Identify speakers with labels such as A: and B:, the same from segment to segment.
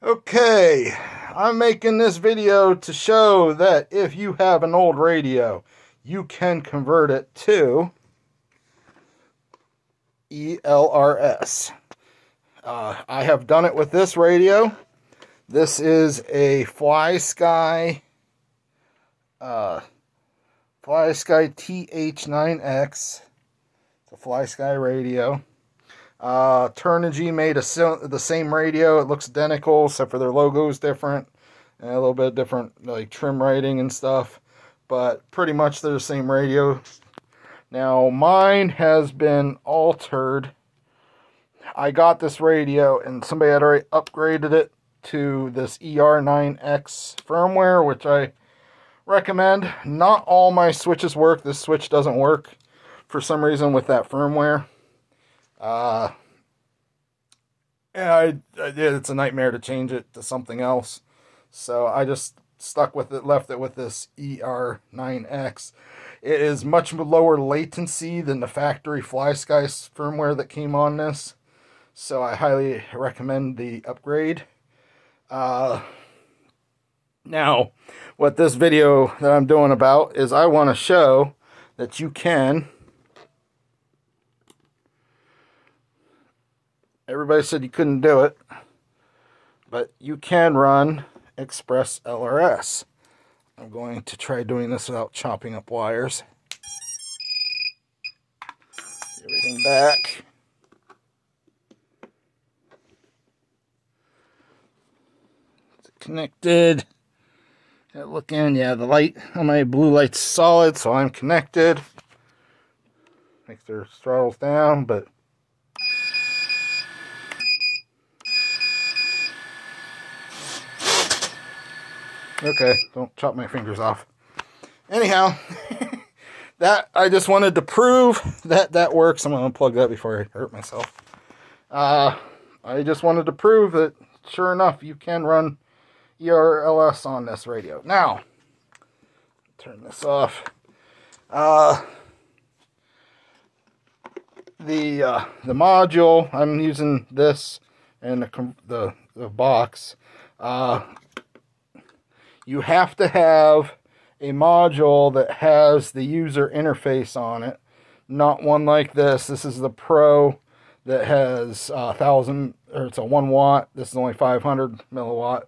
A: Okay, I'm making this video to show that if you have an old radio, you can convert it to ELRS. I have done it with this radio. This is a fs-th9x. fs-th9x. It's a fs-th9 radio. Turnigy made the same radio. It looks identical, except for their logo is different. And a little bit different, like trim writing and stuff. But pretty much they're the same radio. Now, mine has been altered. I got this radio, and somebody had already upgraded it to this ELRS firmware, which I recommend. Not all my switches work. This switch doesn't work for some reason with that firmware. And I did. It's a nightmare to change it to something else. So I just stuck with it, left it with this ELRS-9x. It is much lower latency than the factory fs-th9 firmware that came on this. So I highly recommend the upgrade. Now, what this video that I'm doing about is I want to show that you can... Everybody said you couldn't do it, but you can run Express ELRS. I'm going to try doing this without chopping up wires. Everything back. It's connected. Look in, yeah, the light on my blue light's solid, so I'm connected. Makes their throttles down, but okay, don't chop my fingers off. Anyhow, that I just wanted to prove that that works. I'm going to unplug that before I hurt myself. I just wanted to prove that, sure enough, you can run ELRS on this radio. Now, turn this off. The module, I'm using this and the box. You have to have a module that has the user interface on it, not one like this. This is the Pro that has 1,000, or it's a 1 watt. This is only 500 milliwatt,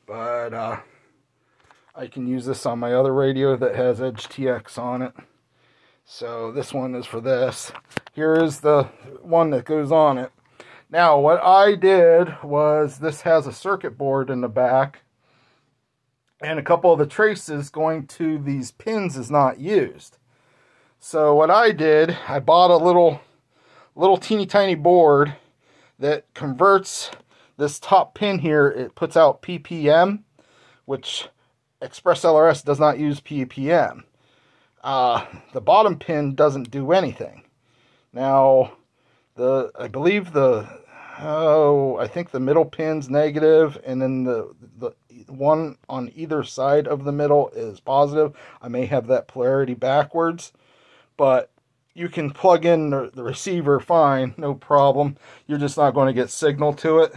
A: but I can use this on my other radio that has Edge TX on it. So this one is for this. Here is the one that goes on it. Now, what I did was, this has a circuit board in the back, and a couple of the traces going to these pins is not used. So what I did, I bought a little teeny tiny board that converts this top pin here. It puts out ppm, which Express ELRS does not use ppm. The bottom pin doesn't do anything. Now, I believe I think the middle pin's negative, and then the one on either side of the middle is positive. I may have that polarity backwards, but you can plug in the receiver fine, no problem. You're just not going to get signal to it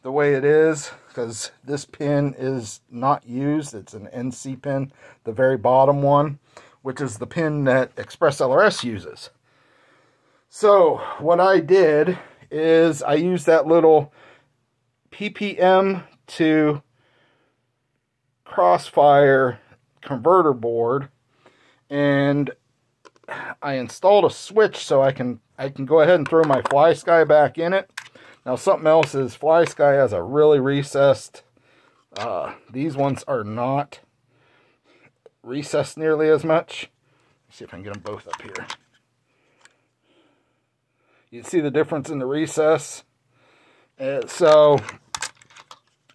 A: the way it is, because this pin is not used. It's an NC pin, the very bottom one, which is the pin that Express ELRS uses. So what I did is I used that little ppm to crossfire converter board, and I installed a switch so I can go ahead and throw my fs-th9 back in it. Now, something else is fs-th9 has a really recessed, these ones are not recessed nearly as much. Let's see if I can get them both up here. You see the difference in the recess. So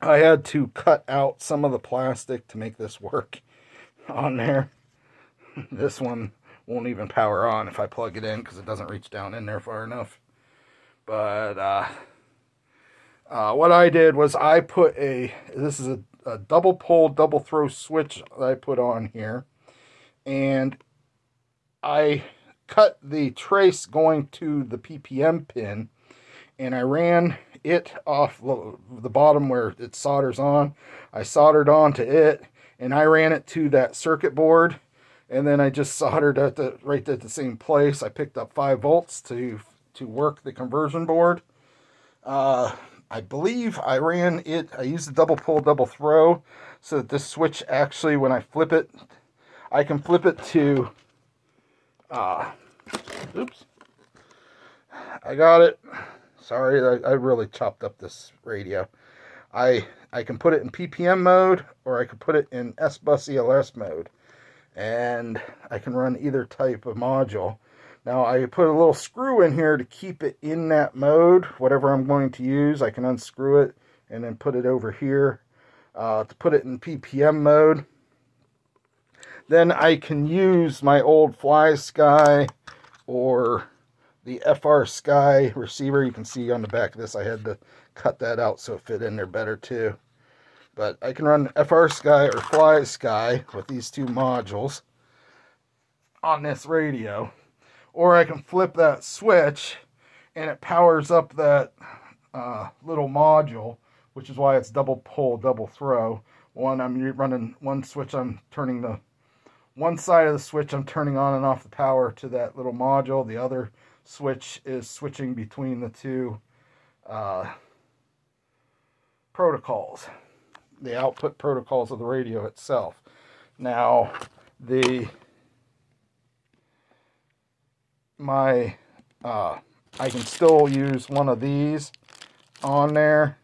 A: I had to cut out some of the plastic to make this work on there. This one won't even power on if I plug it in, because it doesn't reach down in there far enough. But what I did was I put this is a double pole, double throw switch that I put on here. And I cut the trace going to the ppm pin, and I ran it off the bottom where it solders on. I soldered onto it, and I ran it to that circuit board, and then I just soldered right at the same place. I picked up 5 volts to work the conversion board. I believe I used a double pull, double throw, so that this switch actually, when I flip it, I can flip it to, oops, I got it. Sorry, I really chopped up this radio. I can put it in PPM mode, or I can put it in S-Bus ELRS mode, and I can run either type of module. Now, I put a little screw in here to keep it in that mode. Whatever I'm going to use, I can unscrew it and then put it over here to put it in PPM mode. Then I can use my old fs-th9x or the fs-th9x receiver. You can see on the back of this, I had to cut that out so it fit in there better too. But I can run fs-th9x or fs-th9x with these 2 modules on this radio. Or I can flip that switch and it powers up that little module, which is why it's double pull, double throw. I'm running one switch, I'm turning the one side of the switch, I'm turning on and off the power to that little module. The other switch is switching between the 2 protocols, the output protocols of the radio itself. Now, I can still use one of these on there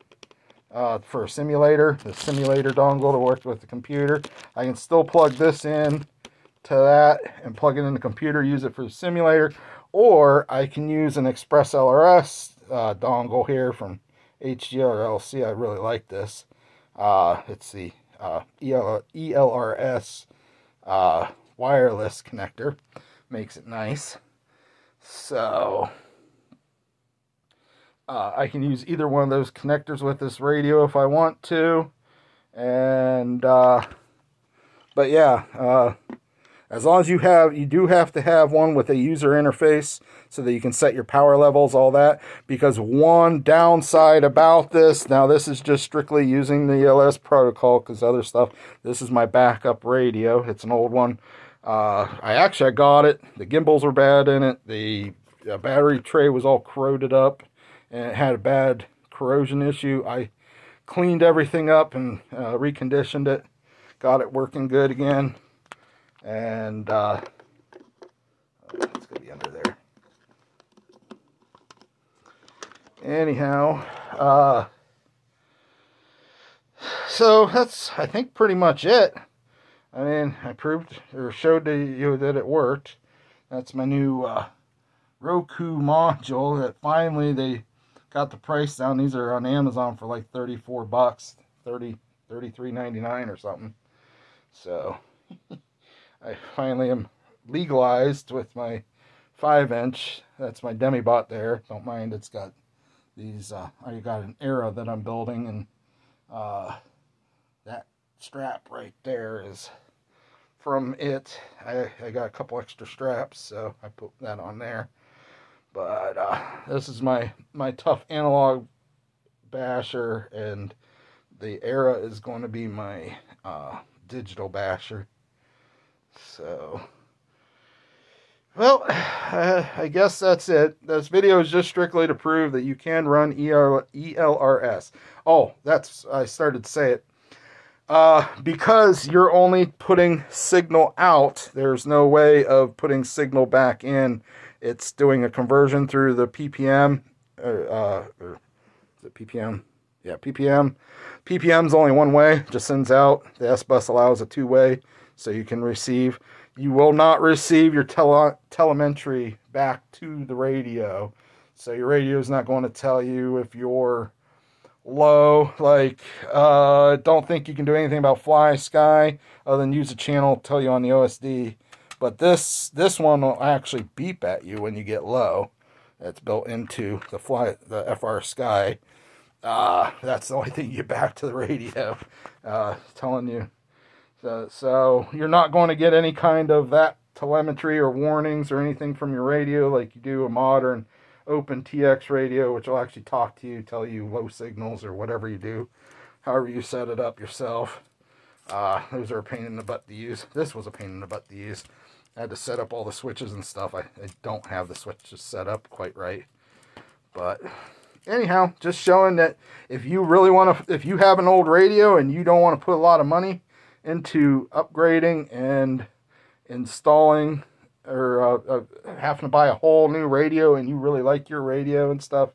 A: for a simulator, the simulator dongle to work with the computer. I can still plug this in to that and plug it in the computer, use it for the simulator, or I can use an Express LRS dongle here from HGRLC. I really like this. It's the ELRS wireless connector. Makes it nice. So I can use either one of those connectors with this radio if I want to. And but yeah, as long as you do have to have one with a user interface so that you can set your power levels, all that. Because one downside about this, now this is just strictly using the ELRS protocol, because other stuff, this is my backup radio. It's an old one. I got it. The gimbals were bad in it. The battery tray was all corroded up, and it had a bad corrosion issue. I cleaned everything up and reconditioned it. Got it working good again. And it's gonna be under there. Anyhow, so that's, I think, pretty much it. I mean, I proved or showed to you that it worked. That's my new Roku module that finally they got the price down. These are on Amazon for like 34 bucks, $33.99 or something. So I finally am legalized with my 5-inch. That's my demi-bot there. Don't mind, it's got these, I got an era that I'm building, and that strap right there is from it. I got a couple extra straps, so I put that on there. But this is my tough analog basher, and the era is going to be my digital basher. So, well, I guess that's it. This video is just strictly to prove that you can run ELRS. Oh, I started to say it. Because you're only putting signal out, there's no way of putting signal back in. It's doing a conversion through the PPM, or the PPM? Yeah, PPM. PPM's only one way, just sends out. The S-Bus allows a 2-way, so you can receive. You will not receive your telemetry back to the radio. So your radio is not going to tell you if you're low. Like, don't think you can do anything about fs-th9x other than use a channel to tell you on the OSD. But this one will actually beep at you when you get low. That's built into the fs-th9x. That's the only thing you get back to the radio. Telling you. So you're not going to get any kind of that telemetry or warnings or anything from your radio like you do a modern open TX radio, which will actually talk to you, tell you low signals or whatever you do, however you set it up yourself. Those are a pain in the butt to use. This was a pain in the butt to use. I had to set up all the switches and stuff. I don't have the switches set up quite right. But anyhow, just showing that if you really want to, if you have an old radio and you don't want to put a lot of money into upgrading and installing or having to buy a whole new radio, and you really like your radio and stuff,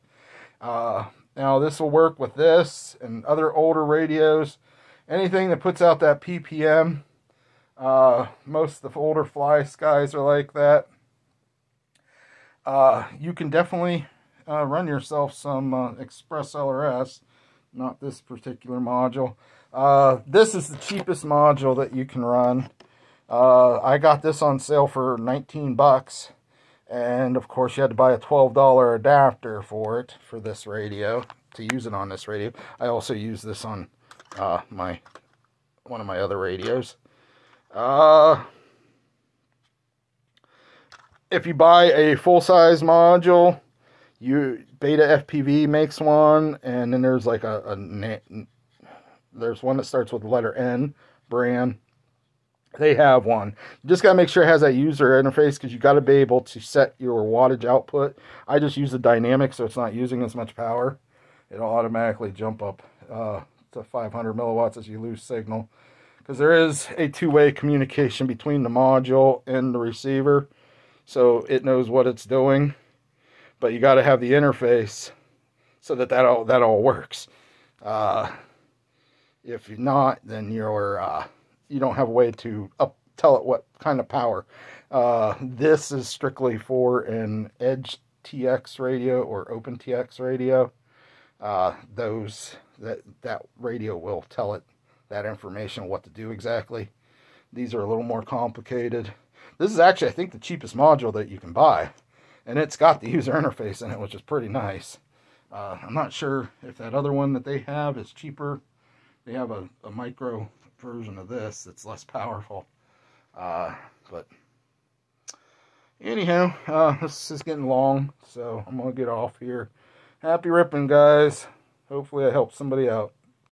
A: now this will work with this and other older radios. Anything that puts out that ppm, most of the older fly skies are like that. You can definitely run yourself some Express ELRS, not this particular module. This is the cheapest module that you can run. I got this on sale for 19 bucks, and of course you had to buy a $12 adapter for it, for this radio, to use it on this radio. I also use this on one of my other radios. If you buy a full-size module, Beta FPV makes one, and then there's like there's one that starts with the letter N, brand. They have one. You just gotta make sure it has that user interface, because you gotta be able to set your wattage output. I just use the dynamic, so it's not using as much power. It'll automatically jump up to 500 milliwatts as you lose signal, because there is a two-way communication between the module and the receiver, so it knows what it's doing. But you got to have the interface so that all works. If you're not, then you don't have a way to tell it what kind of power. This is strictly for an Edge TX radio or Open TX radio. That radio will tell it that information, what to do exactly. These are a little more complicated. This is actually, I think, the cheapest module that you can buy, and it's got the user interface in it, which is pretty nice. I'm not sure if that other one that they have is cheaper. They have a micro version of this that's less powerful. But anyhow, this is getting long, so I'm going to get off here. Happy ripping, guys. Hopefully I helped somebody out.